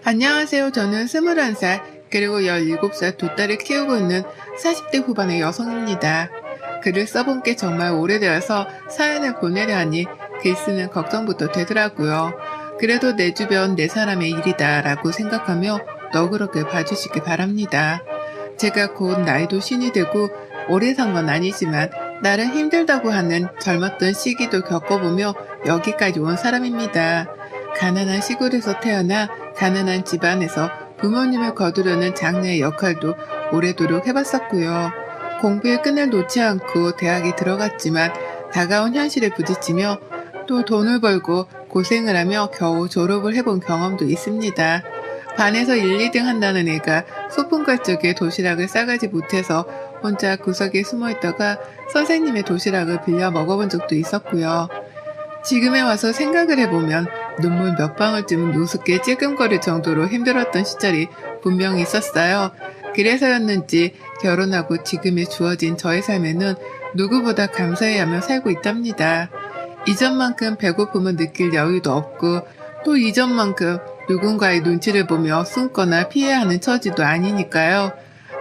안녕하세요. 저는 21살, 그리고 17살 두 딸을 키우고 있는 40대 후반의 여성입니다. 글을 써본 게 정말 오래되어서 사연을 보내려 하니 글 쓰는 걱정부터 되더라고요. 그래도 내 주변 내 사람의 일이다 라고 생각하며 너그럽게 봐주시기 바랍니다. 제가 곧 나이도 신이 되고 오래 산 건 아니지만 나름 힘들다고 하는 젊었던 시기도 겪어보며 여기까지 온 사람입니다. 가난한 시골에서 태어나 가난한 집안에서 부모님을 거두려는 장녀의 역할도 오래도록 해봤었고요. 공부의 끈을 놓지 않고 대학에 들어갔지만 다가온 현실에 부딪히며 또 돈을 벌고 고생을 하며 겨우 졸업을 해본 경험도 있습니다. 반에서 1, 2등 한다는 애가 소풍 갈 적에 도시락을 싸가지 못해서 혼자 구석에 숨어있다가 선생님의 도시락을 빌려 먹어본 적도 있었고요. 지금에 와서 생각을 해보면 눈물 몇 방울쯤 우습게 찔끔거릴 정도로 힘들었던 시절이 분명히 있었어요. 그래서였는지 결혼하고 지금에 주어진 저의 삶에는 누구보다 감사해하며 살고 있답니다. 이전만큼 배고픔을 느낄 여유도 없고 또 이전만큼 누군가의 눈치를 보며 숨거나 피해야 하는 처지도 아니니까요.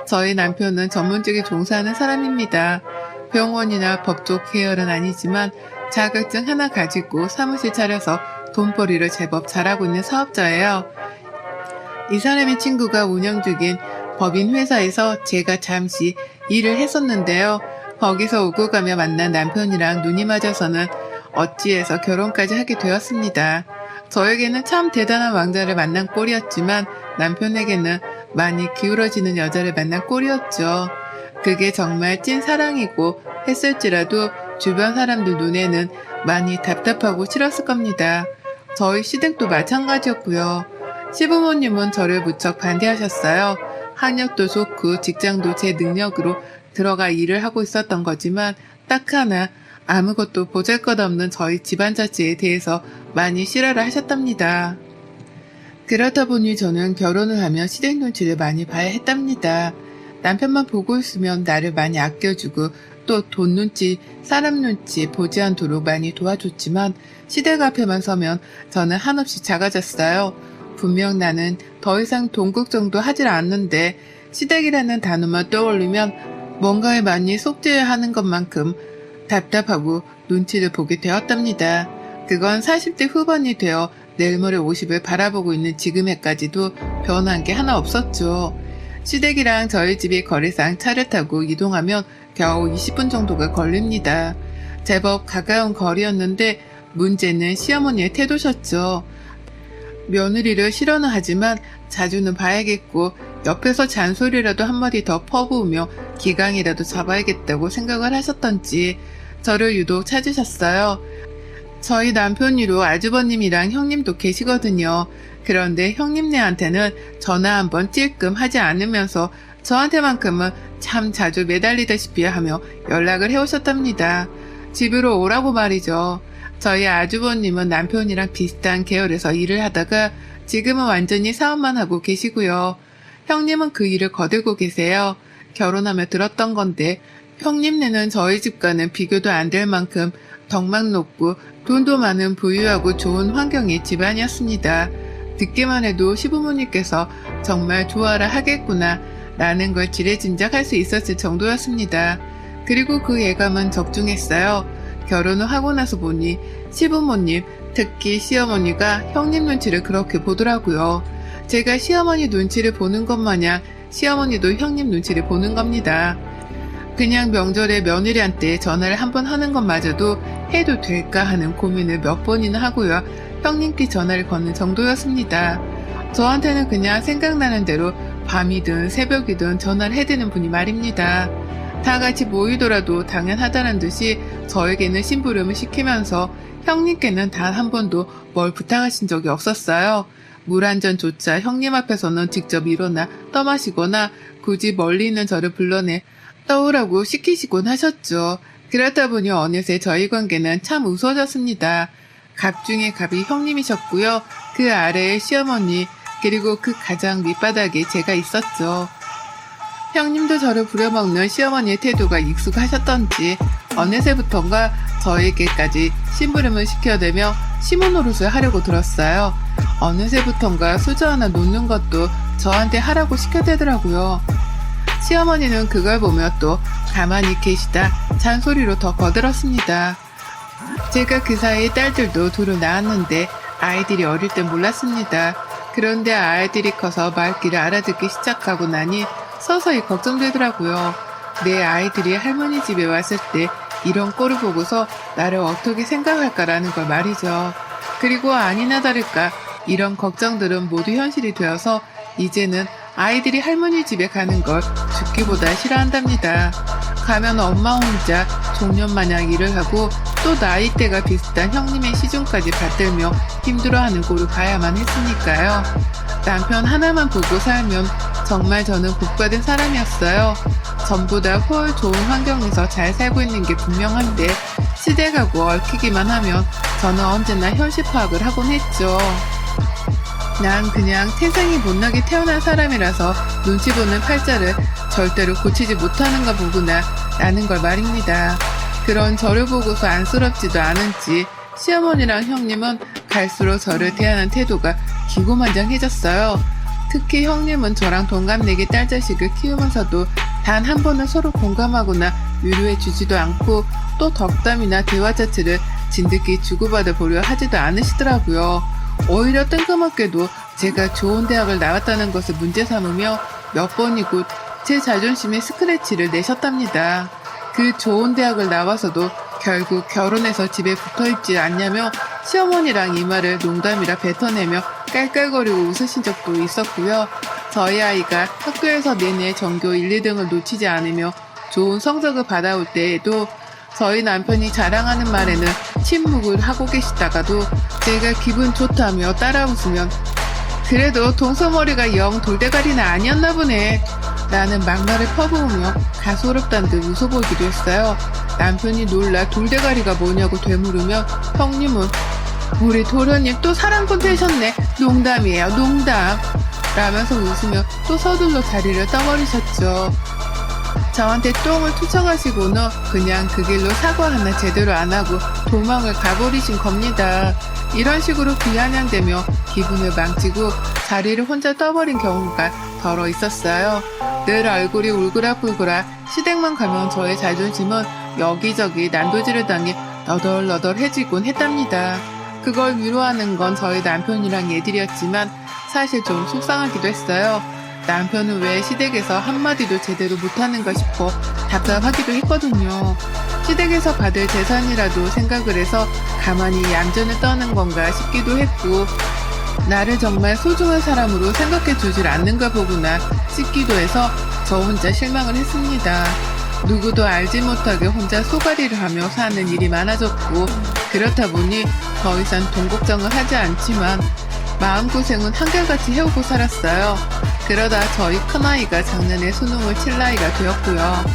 저희 남편은 전문직에 종사하는 사람입니다. 병원이나 법조 계열은 아니지만 자격증 하나 가지고 사무실 차려서 돈벌이를 제법 잘하고 있는 사업자예요. 이 사람의 친구가 운영 중인 법인 회사에서 제가 잠시 일을 했었는데요. 거기서 오고 가며 만난 남편이랑 눈이 맞아서는 어찌해서 결혼까지 하게 되었습니다. 저에게는 참 대단한 왕자를 만난 꼴이었지만 남편에게는 많이 기울어지는 여자를 만난 꼴이었죠. 그게 정말 찐 사랑이고 했을지라도 주변 사람들 눈에는 많이 답답하고 싫었을 겁니다. 저희 시댁도 마찬가지였고요. 시부모님은 저를 무척 반대하셨어요. 학력도 좋고 직장도 제 능력으로 들어가 일을 하고 있었던 거지만 딱 하나 아무것도 보잘것없는 저희 집안 자체에 대해서 많이 싫어를 하셨답니다. 그러다 보니 저는 결혼을 하며 시댁 눈치를 많이 봐야 했답니다. 남편만 보고 있으면 나를 많이 아껴주고 또 돈 눈치, 사람 눈치 보지 않도록 많이 도와줬지만 시댁 앞에만 서면 저는 한없이 작아졌어요. 분명 나는 더 이상 돈 걱정도 하질 않는데 시댁이라는 단어만 떠올리면 뭔가에 많이 속죄해야 하는 것만큼 답답하고 눈치를 보게 되었답니다. 그건 40대 후반이 되어 내일 모레 50을 바라보고 있는 지금에까지도 변한 게 하나 없었죠. 시댁이랑 저희 집이 거리상 차를 타고 이동하면 겨우 20분 정도가 걸립니다. 제법 가까운 거리였는데 문제는 시어머니의 태도셨죠. 며느리를 싫어는 하지만 자주는 봐야겠고 옆에서 잔소리라도 한마디 더 퍼부으며 기강이라도 잡아야겠다고 생각을 하셨던지 저를 유독 찾으셨어요. 저희 남편 위로 아주버님이랑 형님도 계시거든요. 그런데 형님네한테는 전화 한번 찔끔 하지 않으면서 저한테만큼은 참 자주 매달리다시피 하며 연락을 해오셨답니다. 집으로 오라고 말이죠. 저희 아주버님은 남편이랑 비슷한 계열에서 일을 하다가 지금은 완전히 사업만 하고 계시고요. 형님은 그 일을 거들고 계세요. 결혼하며 들었던 건데 형님네는 저희 집과는 비교도 안 될 만큼 덕망 높고 돈도 많은 부유하고 좋은 환경의 집안이었습니다. 듣기만 해도 시부모님께서 정말 좋아라 하겠구나 라는 걸 지레짐작할 수 있었을 정도였습니다. 그리고 그 예감은 적중했어요. 결혼을 하고 나서 보니 시부모님, 특히 시어머니가 형님 눈치를 그렇게 보더라고요. 제가 시어머니 눈치를 보는 것 마냥 시어머니도 형님 눈치를 보는 겁니다. 그냥 명절에 며느리한테 전화를 한번 하는 것마저도 해도 될까 하는 고민을 몇 번이나 하고요. 형님께 전화를 거는 정도였습니다. 저한테는 그냥 생각나는 대로 밤이든 새벽이든 전화를 해대는 분이 말입니다. 다 같이 모이더라도 당연하다는 듯이 저에게는 심부름을 시키면서 형님께는 단 한 번도 뭘 부탁하신 적이 없었어요. 물 한 잔조차 형님 앞에서는 직접 일어나 떠마시거나 굳이 멀리 있는 저를 불러내 떠오라고 시키시곤 하셨죠. 그렇다 보니 어느새 저희 관계는 참 우스워졌습니다. 갑 중에 갑이 형님이셨고요. 그 아래에 시어머니, 그리고 그 가장 밑바닥에 제가 있었죠. 형님도 저를 부려먹는 시어머니의 태도가 익숙하셨던지 어느새부턴가 저에게까지 심부름을 시켜대며 시모 노릇을 하려고 들었어요. 어느새부턴가 수저 하나 놓는 것도 저한테 하라고 시켜대더라고요. 시어머니는 그걸 보며 또 가만히 계시다 잔소리로 더 거들었습니다. 제가 그 사이에 딸들도 둘을 낳았는데 아이들이 어릴 땐 몰랐습니다. 그런데 아이들이 커서 말귀를 알아듣기 시작하고 나니 서서히 걱정되더라고요. 내 아이들이 할머니 집에 왔을 때 이런 꼴을 보고서 나를 어떻게 생각할까라는 걸 말이죠. 그리고 아니나 다를까 이런 걱정들은 모두 현실이 되어서 이제는 아이들이 할머니 집에 가는 걸 죽기보다 싫어한답니다. 가면 엄마 혼자 종년마냥 일을 하고 또 나이대가 비슷한 형님의 시중까지 받들며 힘들어하는 꼴을 봐야만 했으니까요. 남편 하나만 보고 살면 정말 저는 복받은 사람이었어요. 전보다 훨 좋은 환경에서 잘 살고 있는 게 분명한데 시댁하고 얽히기만 하면 저는 언제나 현실 파악을 하곤 했죠. 난 그냥 태생이 못나게 태어난 사람이라서 눈치 보는 팔자를 절대로 고치지 못하는가 보구나 라는 걸 말입니다. 그런 저를 보고서 안쓰럽지도 않은지 시어머니랑 형님은 갈수록 저를 대하는 태도가 기고만장해졌어요. 특히 형님은 저랑 동갑내기 딸자식을 키우면서도 단 한 번은 서로 공감하거나 위로해 주지도 않고 또 덕담이나 대화 자체를 진득히 주고받아 보려 하지도 않으시더라고요. 오히려 뜬금없게도 제가 좋은 대학을 나왔다는 것을 문제 삼으며 몇 번이고 제 자존심에 스크래치를 내셨답니다. 그 좋은 대학을 나와서도 결국 결혼해서 집에 붙어있지 않냐며 시어머니랑 이 말을 농담이라 뱉어내며 깔깔거리고 웃으신 적도 있었고요. 저희 아이가 학교에서 내내 전교 1, 2등을 놓치지 않으며 좋은 성적을 받아올 때에도 저희 남편이 자랑하는 말에는 침묵을 하고 계시다가도 제가 기분 좋다며 따라 웃으면 그래도 동서머리가 영 돌대가리는 아니었나 보네 라는 막말을 퍼부으며 가소롭단 듯 웃어보기도 했어요. 남편이 놀라 돌대가리가 뭐냐고 되물으며 형님은 우리 도련님 또 사랑꾼 되셨네. 농담이에요, 농담. 라면서 웃으며 또 서둘러 자리를 떠버리셨죠. 저한테 똥을 투척하시고는 그냥 그 길로 사과 하나 제대로 안 하고 도망을 가버리신 겁니다. 이런 식으로 비아냥대며 기분을 망치고 자리를 혼자 떠버린 경우가 더러 있었어요. 늘 얼굴이 울그락불그락 시댁만 가면 저의 자존심은 여기저기 난도질을 당해 너덜너덜해지곤 했답니다. 그걸 위로하는 건 저희 남편이랑 얘들이었지만 사실 좀 속상하기도 했어요. 남편은 왜 시댁에서 한마디도 제대로 못하는가 싶어 답답하기도 했거든요. 시댁에서 받을 재산이라도 생각을 해서 가만히 얌전을 떠는 건가 싶기도 했고 나를 정말 소중한 사람으로 생각해 주질 않는가 보구나 싶기도 해서 저 혼자 실망을 했습니다. 누구도 알지 못하게 혼자 소가리를 하며 사는 일이 많아졌고 그렇다 보니 더 이상 돈 걱정을 하지 않지만 마음고생은 한결같이 해오고 살았어요. 그러다 저희 큰아이가 작년에 수능을 칠 나이가 되었고요.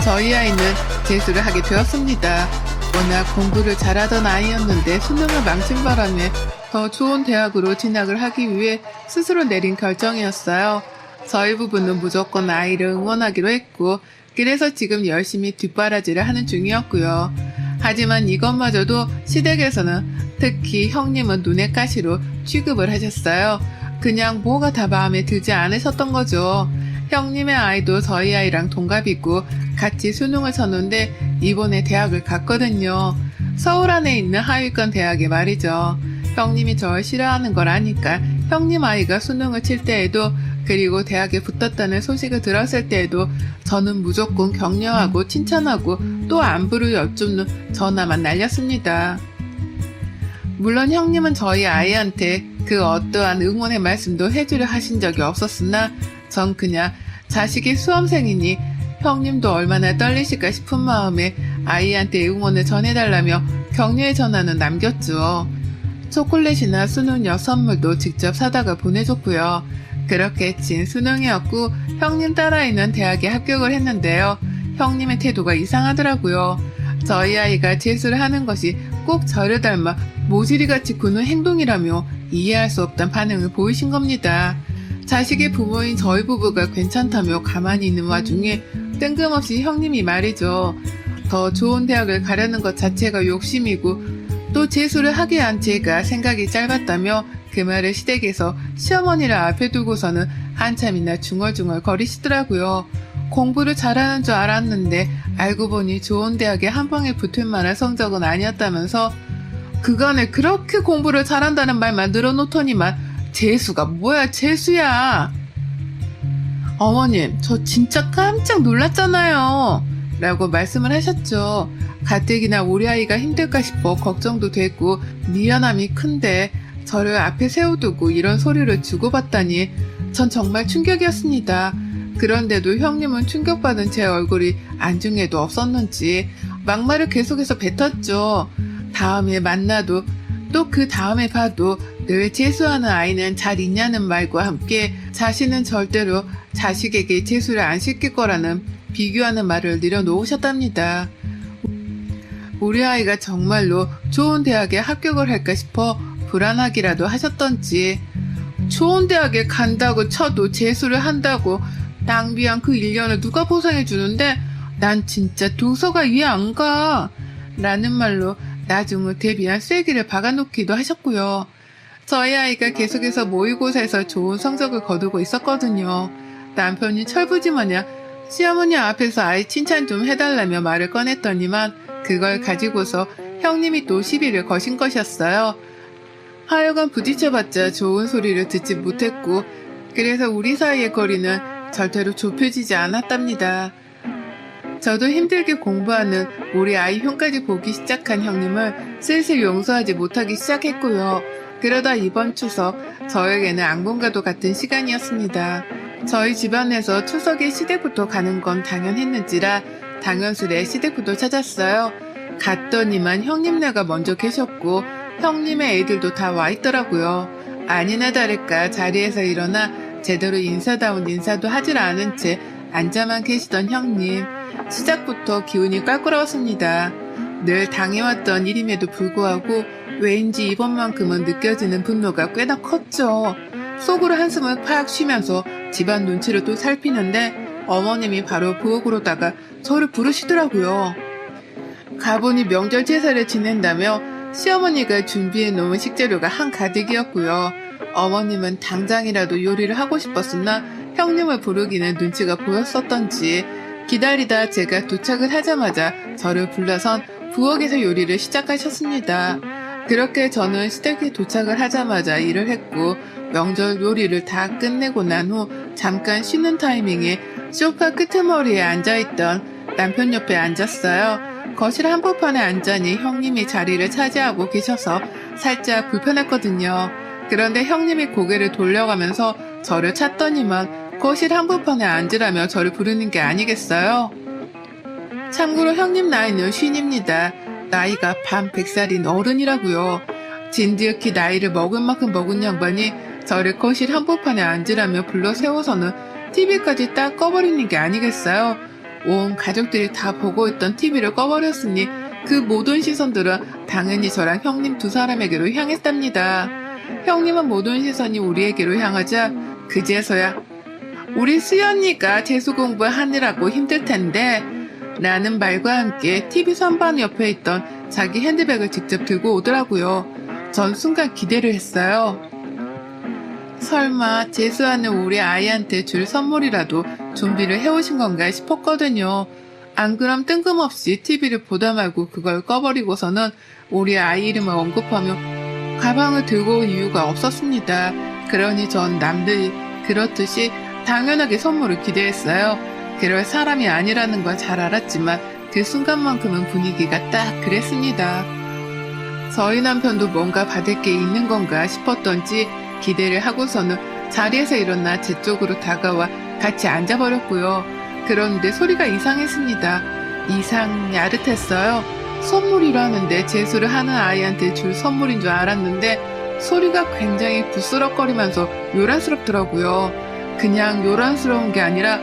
저희 아이는 재수를 하게 되었습니다. 워낙 공부를 잘하던 아이였는데 수능을 망친 바람에 더 좋은 대학으로 진학을 하기 위해 스스로 내린 결정이었어요. 저희 부부는 무조건 아이를 응원하기로 했고 그래서 지금 열심히 뒷바라지를 하는 중이었고요. 하지만 이것마저도 시댁에서는 특히 형님은 눈의 가시로 취급을 하셨어요. 그냥 뭐가 다 마음에 들지 않으셨던 거죠. 형님의 아이도 저희 아이랑 동갑이고 같이 수능을 쳤는데 이번에 대학을 갔거든요. 서울 안에 있는 하위권 대학에 말이죠. 형님이 저를 싫어하는 걸 아니까 형님 아이가 수능을 칠 때에도 그리고 대학에 붙었다는 소식을 들었을 때에도 저는 무조건 격려하고 칭찬하고 또 안부를 여쭙는 전화만 날렸습니다. 물론 형님은 저희 아이한테 그 어떠한 응원의 말씀도 해주려 하신 적이 없었으나 전 그냥 자식이 수험생이니 형님도 얼마나 떨리실까 싶은 마음에 아이한테 응원을 전해달라며 격려의 전화는 남겼죠. 초콜릿이나 수능역 선물도 직접 사다가 보내줬고요. 그렇게 진 수능이었고 형님 딸아이는 대학에 합격을 했는데요. 형님의 태도가 이상하더라고요. 저희 아이가 재수를 하는 것이 꼭 저를 닮아 모지리같이 구는 행동이라며 이해할 수 없단 반응을 보이신 겁니다. 자식의 부모인 저희 부부가 괜찮다며 가만히 있는 와중에 뜬금없이 형님이 말이죠. 더 좋은 대학을 가려는 것 자체가 욕심이고 또 재수를 하게 한 제가 생각이 짧았다며 그 말을 시댁에서 시어머니를 앞에 두고서는 한참이나 중얼중얼 거리시더라고요. 공부를 잘하는 줄 알았는데 알고 보니 좋은 대학에 한 방에 붙을 만한 성적은 아니었다면서 그간에 그렇게 공부를 잘한다는 말만 늘어놓더니만 재수가 뭐야 재수야. 어머님 저 진짜 깜짝 놀랐잖아요 라고 말씀을 하셨죠. 가뜩이나 우리 아이가 힘들까 싶어 걱정도 됐고 미안함이 큰데 저를 앞에 세워두고 이런 소리를 주고받다니 전 정말 충격이었습니다. 그런데도 형님은 충격받은 제 얼굴이 안중에도 없었는지 막말을 계속해서 뱉었죠. 다음에 만나도 또 그 다음에 봐도 늘 재수하는 아이는 잘 있냐는 말과 함께 자신은 절대로 자식에게 재수를 안 시킬 거라는 비교하는 말을 내려놓으셨답니다. 우리 아이가 정말로 좋은 대학에 합격을 할까 싶어 불안하기라도 하셨던지 좋은 대학에 간다고 쳐도 재수를 한다고 낭비한 그 1년을 누가 보상해 주는데 난 진짜 도서가 이해 안 가 라는 말로 나중을 대비한 쐐기를 박아놓기도 하셨고요. 저희 아이가 계속해서 모의고사에서 좋은 성적을 거두고 있었거든요. 남편이 철부지마냥 시어머니 앞에서 아이 칭찬 좀 해달라며 말을 꺼냈더니만 그걸 가지고서 형님이 또 시비를 거신 것이었어요. 하여간 부딪혀봤자 좋은 소리를 듣지 못했고 그래서 우리 사이의 거리는 절대로 좁혀지지 않았답니다. 저도 힘들게 공부하는 우리 아이 흉까지 보기 시작한 형님을 슬슬 용서하지 못하기 시작했고요. 그러다 이번 추석 저에게는 악몽과도 같은 시간이었습니다. 저희 집안에서 추석에 시댁부터 가는 건 당연했는지라 당연스레 시댁부터 찾았어요. 갔더니만 형님네가 먼저 계셨고 형님의 애들도 다 와 있더라고요. 아니나 다를까 자리에서 일어나 제대로 인사다운 인사도 하질 않은 채 앉아만 계시던 형님. 시작부터 기운이 껄끄러웠습니다. 늘 당해왔던 일임에도 불구하고 왜인지 이번만큼은 느껴지는 분노가 꽤나 컸죠. 속으로 한숨을 팍 쉬면서 집안 눈치를 또 살피는데 어머님이 바로 부엌으로다가 저를 부르시더라고요. 가보니 명절 제사를 지낸다며 시어머니가 준비해 놓은 식재료가 한가득이었고요. 어머님은 당장이라도 요리를 하고 싶었으나 형님을 부르기는 눈치가 보였었던지 기다리다 제가 도착을 하자마자 저를 불러선 부엌에서 요리를 시작하셨습니다. 그렇게 저는 시댁에 도착을 하자마자 일을 했고 명절 요리를 다 끝내고 난 후 잠깐 쉬는 타이밍에 소파 끄트머리에 앉아있던 남편 옆에 앉았어요. 거실 한복판에 앉자니 형님이 자리를 차지하고 계셔서 살짝 불편했거든요. 그런데 형님이 고개를 돌려가면서 저를 찾더니만 거실 한복판에 앉으라며 저를 부르는 게 아니겠어요? 참고로 형님 나이는 쉰입니다. 나이가 반 100살인 어른이라고요. 진지하게 나이를 먹은 만큼 먹은 양반이 저를 거실 한복판에 앉으라며 불러 세워서는 TV까지 딱 꺼버리는 게 아니겠어요? 온 가족들이 다 보고 있던 TV를 꺼버렸으니 그 모든 시선들은 당연히 저랑 형님 두 사람에게로 향했답니다. 형님은 모든 시선이 우리에게로 향하자 그제서야 우리 수연이가 재수 공부하느라고 힘들 텐데 라는 말과 함께 TV 선반 옆에 있던 자기 핸드백을 직접 들고 오더라고요. 전 순간 기대를 했어요. 설마 재수하는 우리 아이한테 줄 선물이라도 준비를 해오신 건가 싶었거든요. 안 그럼 뜬금없이 TV를 보다 말고 그걸 꺼버리고서는 우리 아이 이름을 언급하며 가방을 들고 온 이유가 없었습니다. 그러니 전 남들이 그렇듯이 당연하게 선물을 기대했어요. 그럴 사람이 아니라는 걸 잘 알았지만 그 순간만큼은 분위기가 딱 그랬습니다. 저희 남편도 뭔가 받을 게 있는 건가 싶었던지 기대를 하고서는 자리에서 일어나 제 쪽으로 다가와 같이 앉아버렸고요. 그런데 소리가 이상했습니다. 이상 야릇했어요. 선물이라는데 재수를 하는 아이한테 줄 선물인 줄 알았는데 소리가 굉장히 부스럭거리면서 요란스럽더라고요. 그냥 요란스러운 게 아니라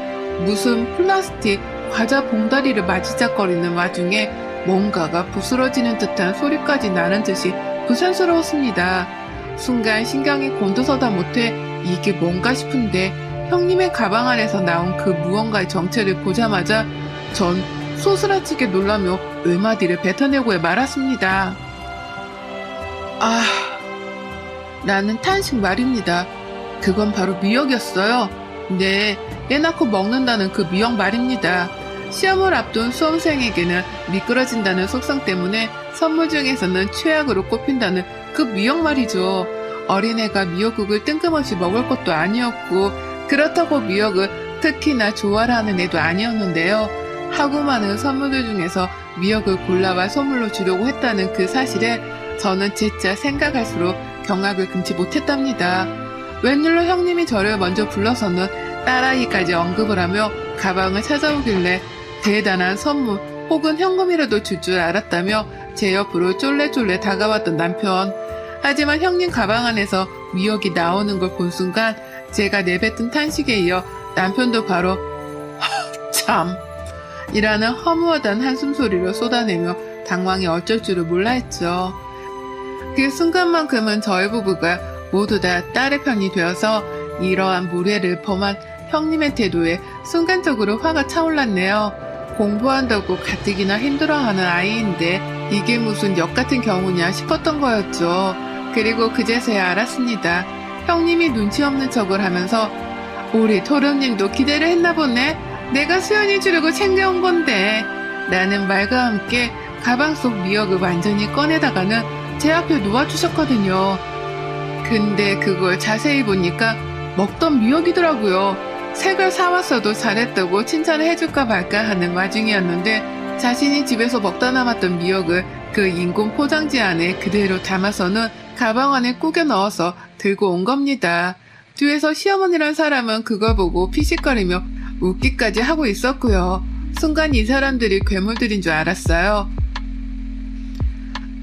무슨 플라스틱 과자 봉다리를 마지작거리는 와중에 뭔가가 부스러지는 듯한 소리까지 나는 듯이 부산스러웠습니다. 순간 신경이 곤두서다 못해 이게 뭔가 싶은데 형님의 가방 안에서 나온 그 무언가의 정체를 보자마자 전 소스라치게 놀라며 외마디를 뱉어내고 말았습니다. 라는 탄식 말입니다. 그건 바로 미역이었어요. 네, 애 낳고 먹는다는 그 미역 말입니다. 시험을 앞둔 수험생에게는 미끄러진다는 속성 때문에 선물 중에서는 최악으로 꼽힌다는 그 미역 말이죠. 어린애가 미역국을 뜬금없이 먹을 것도 아니었고, 그렇다고 미역을 특히나 좋아라 하는 애도 아니었는데요. 하고 많은 선물들 중에서 미역을 골라와 선물로 주려고 했다는 그 사실에 저는 재차 생각할수록 경악을 금치 못했답니다. 웬일로 형님이 저를 먼저 불러서는 딸아이까지 언급을 하며 가방을 찾아오길래 대단한 선물 혹은 현금이라도 줄 줄 알았다며 제 옆으로 쫄래쫄래 다가왔던 남편. 하지만 형님 가방 안에서 미역이 나오는 걸 본 순간 제가 내뱉은 탄식에 이어 남편도 바로 참 이라는 허무하단 한숨소리를 쏟아내며 당황히 어쩔 줄을 몰라 했죠. 그 순간만큼은 저희 부부가 모두 다 딸의 편이 되어서 이러한 무례를 범한 형님의 태도에 순간적으로 화가 차올랐네요. 공부한다고 가뜩이나 힘들어하는 아이인데 이게 무슨 역 같은 경우냐 싶었던 거였죠. 그리고 그제서야 알았습니다. 형님이 눈치 없는 척을 하면서 우리 도련님도 기대를 했나 보네. 내가 수연이 주려고 챙겨온 건데 라는 말과 함께 가방 속 미역을 완전히 꺼내다가는 제 앞에 놓아주셨거든요. 근데 그걸 자세히 보니까 먹던 미역이더라고요. 색을 사왔어도 잘했다고 칭찬을 해줄까 말까 하는 와중이었는데 자신이 집에서 먹다 남았던 미역을 그 인공 포장지 안에 그대로 담아서는 가방 안에 꾸겨 넣어서 들고 온 겁니다. 뒤에서 시어머니란 사람은 그걸 보고 피식거리며 웃기까지 하고 있었고요. 순간 이 사람들이 괴물들인 줄 알았어요.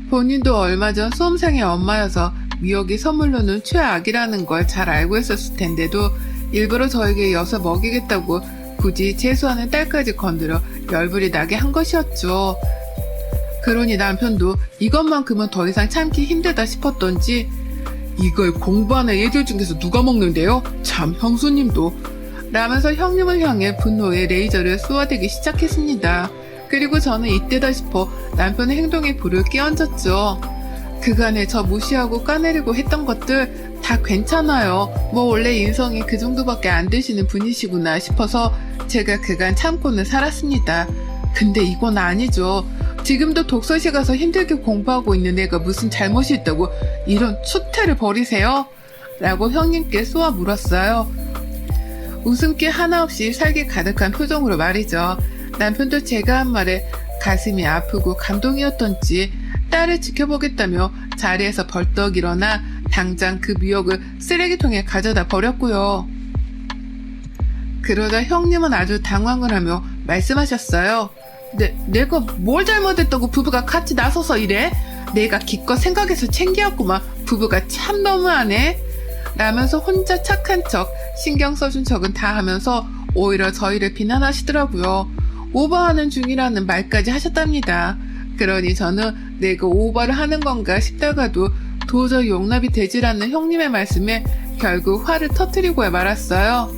본인도 얼마 전 수험생의 엄마여서 미역이 선물로는 최악이라는 걸 잘 알고 있었을 텐데도 일부러 저에게 엿을 먹이겠다고 굳이 재수하는 딸까지 건드려 열불이 나게 한 것이었죠. 그러니 남편도 이것만큼은 더 이상 참기 힘들다 싶었던지 이걸 공부하는 애들 중에서 누가 먹는데요? 참 형수님도 라면서 형님을 향해 분노의 레이저를 쏘아대기 시작했습니다. 그리고 저는 이때다 싶어 남편의 행동에 불을 끼얹었죠. 그간에 저 무시하고 까내리고 했던 것들 다 괜찮아요. 뭐 원래 인성이 그 정도밖에 안 되시는 분이시구나 싶어서 제가 그간 참고는 살았습니다. 근데 이건 아니죠. 지금도 독서실 가서 힘들게 공부하고 있는 애가 무슨 잘못이 있다고 이런 추태를 벌이세요? 라고 형님께 쏘아 물었어요. 웃음기 하나 없이 살기 가득한 표정으로 말이죠. 남편도 제가 한 말에 가슴이 아프고 감동이었던지 딸을 지켜보겠다며 자리에서 벌떡 일어나 당장 그 미역을 쓰레기통에 가져다 버렸고요. 그러다 형님은 아주 당황을 하며 말씀하셨어요. 내가 뭘 잘못했다고 부부가 같이 나서서 이래? 내가 기껏 생각해서 챙겨왔구만. 부부가 참 너무하네. 라면서 혼자 착한 척, 신경 써준 척은 다 하면서 오히려 저희를 비난하시더라고요. 오버하는 중이라는 말까지 하셨답니다. 그러니 저는 내가 오버를 하는 건가 싶다가도 도저히 용납이 되질 않는 형님의 말씀에 결국 화를 터뜨리고야 말았어요.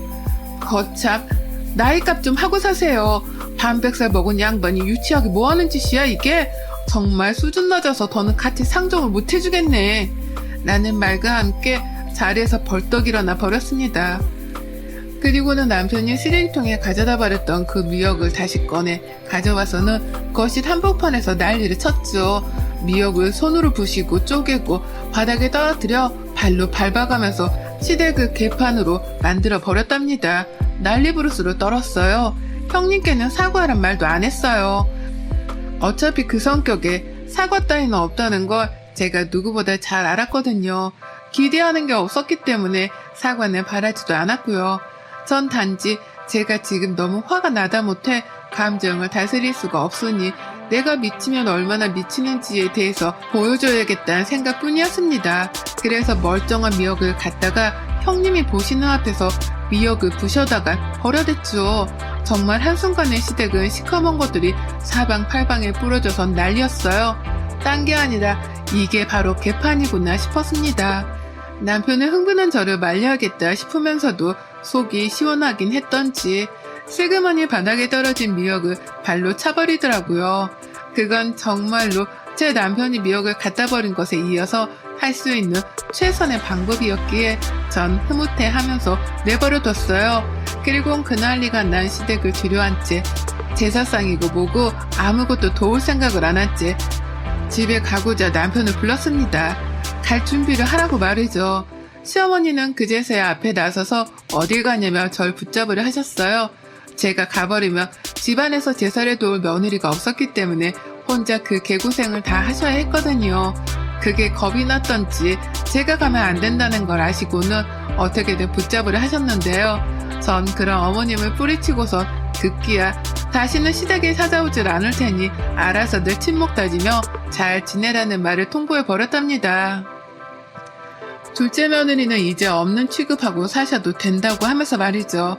거참, 나이값 좀 하고 사세요. 반백살 먹은 양반이 유치하게 뭐하는 짓이야 이게? 정말 수준 낮아서 더는 같이 상종을 못 해주겠네. 라는 말과 함께 자리에서 벌떡 일어나 버렸습니다. 그리고는 남편이 쓰레기통에 가져다 버렸던 그 미역을 다시 꺼내 가져와서는 거실 한복판에서 난리를 쳤죠. 미역을 손으로 부시고 쪼개고 바닥에 떨어뜨려 발로 밟아가면서 시댁 그 개판으로 만들어 버렸답니다. 난리부르스로 떨었어요. 형님께는 사과란 말도 안 했어요. 어차피 그 성격에 사과 따위는 없다는 걸 제가 누구보다 잘 알았거든요. 기대하는 게 없었기 때문에 사과는 바라지도 않았고요. 전 단지 제가 지금 너무 화가 나다 못해 감정을 다스릴 수가 없으니 내가 미치면 얼마나 미치는지에 대해서 보여줘야겠다는 생각뿐이었습니다. 그래서 멀쩡한 미역을 갖다가 형님이 보시는 앞에서 미역을 부셔다가 버려댔죠. 정말 한순간에 시댁은 시커먼 것들이 사방팔방에 뿌려져서 난리였어요. 딴 게 아니라 이게 바로 개판이구나 싶었습니다. 남편은 흥분한 저를 말려야겠다 싶으면서도 속이 시원하긴 했던지 슬그머니 바닥에 떨어진 미역을 발로 차버리더라고요. 그건 정말로 제 남편이 미역을 갖다 버린 것에 이어서 할 수 있는 최선의 방법이었기에 전 흐뭇해하면서 내버려뒀어요. 그리고 그난리가 난 시댁을 뒤로한 채 제사상이고 뭐고 아무것도 도울 생각을 안 한 채 집에 가고자 남편을 불렀습니다. 갈 준비를 하라고 말이죠. 시어머니는 그제서야 앞에 나서서 어딜 가냐며 절 붙잡으려 하셨어요. 제가 가버리면 집안에서 제사를 도울 며느리가 없었기 때문에 혼자 그 개고생을 다 하셔야 했거든요. 그게 겁이 났던지 제가 가면 안 된다는 걸 아시고는 어떻게든 붙잡으려 하셨는데요. 전 그런 어머님을 뿌리치고선 급기야 다시는 시댁에 찾아오질 않을 테니 알아서 늘 침묵 다지며 잘 지내라는 말을 통보해 버렸답니다. 둘째 며느리는 이제 없는 취급하고 사셔도 된다고 하면서 말이죠.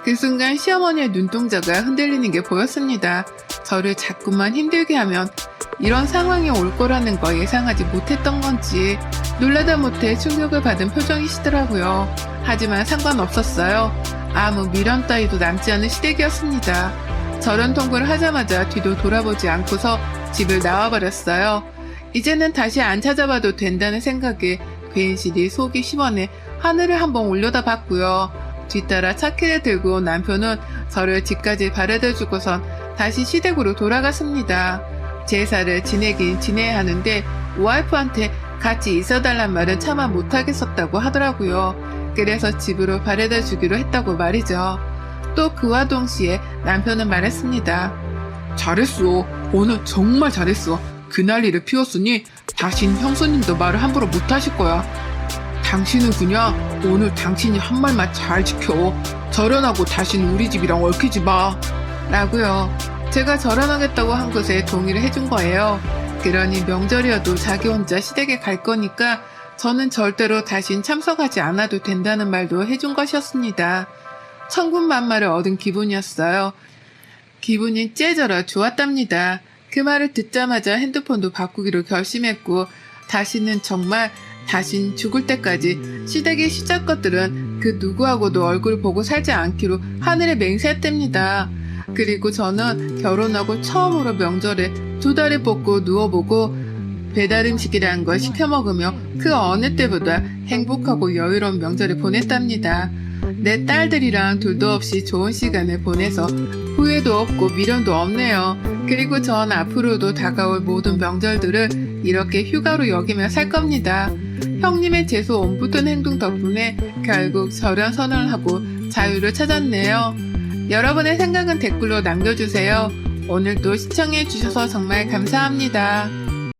그 순간 시어머니의 눈동자가 흔들리는 게 보였습니다. 저를 자꾸만 힘들게 하면 이런 상황이 올 거라는 거 예상하지 못했던 건지 놀라다 못해 충격을 받은 표정이시더라고요. 하지만 상관없었어요. 아무 미련 따위도 남지 않은 시댁이었습니다. 저런 통보를 하자마자 뒤도 돌아보지 않고서 집을 나와버렸어요. 이제는 다시 안 찾아봐도 된다는 생각에 괜시리 속이 시원해 하늘을 한번 올려다봤고요. 뒤따라 차키를 들고 온 남편은 저를 집까지 바래다주고선 다시 시댁으로 돌아갔습니다. 제사를 지내긴 지내야 하는데 와이프한테 같이 있어달란 말은 차마 못하겠었다고 하더라고요. 그래서 집으로 바래다 주기로 했다고 말이죠. 또 그와 동시에 남편은 말했습니다. 잘했어. 오늘 정말 잘했어. 그난리를 피웠으니 다신 형수님도 말을 함부로 못하실 거야. 당신은 그냥 오늘 당신이 한 말만 잘 지켜. 절연하고 다신 우리 집이랑 얽히지 마. 라고요. 제가 절연하겠다고 한 것에 동의를 해준 거예요. 그러니 명절이어도 자기 혼자 시댁에 갈 거니까 저는 절대로 다신 참석하지 않아도 된다는 말도 해준 것이었습니다. 천군만마를 얻은 기분이었어요. 기분이 째져라 좋았답니다. 그 말을 듣자마자 핸드폰도 바꾸기로 결심했고 다시는 정말 다신 죽을 때까지 시댁의 시작 것들은 그 누구하고도 얼굴 보고 살지 않기로 하늘에 맹세했답니다. 그리고 저는 결혼하고 처음으로 명절에 2달을 뽑고 누워보고 배달 음식이라는 걸 시켜 먹으며 그 어느 때보다 행복하고 여유로운 명절을 보냈답니다. 내 딸들이랑 둘도 없이 좋은 시간을 보내서 후회도 없고 미련도 없네요. 그리고 전 앞으로도 다가올 모든 명절들을 이렇게 휴가로 여기며 살 겁니다. 형님의 재수 옴붙은 행동 덕분에 결국 절연 선언을 하고 자유를 찾았네요. 여러분의 생각은 댓글로 남겨주세요. 오늘도 시청해주셔서 정말 감사합니다.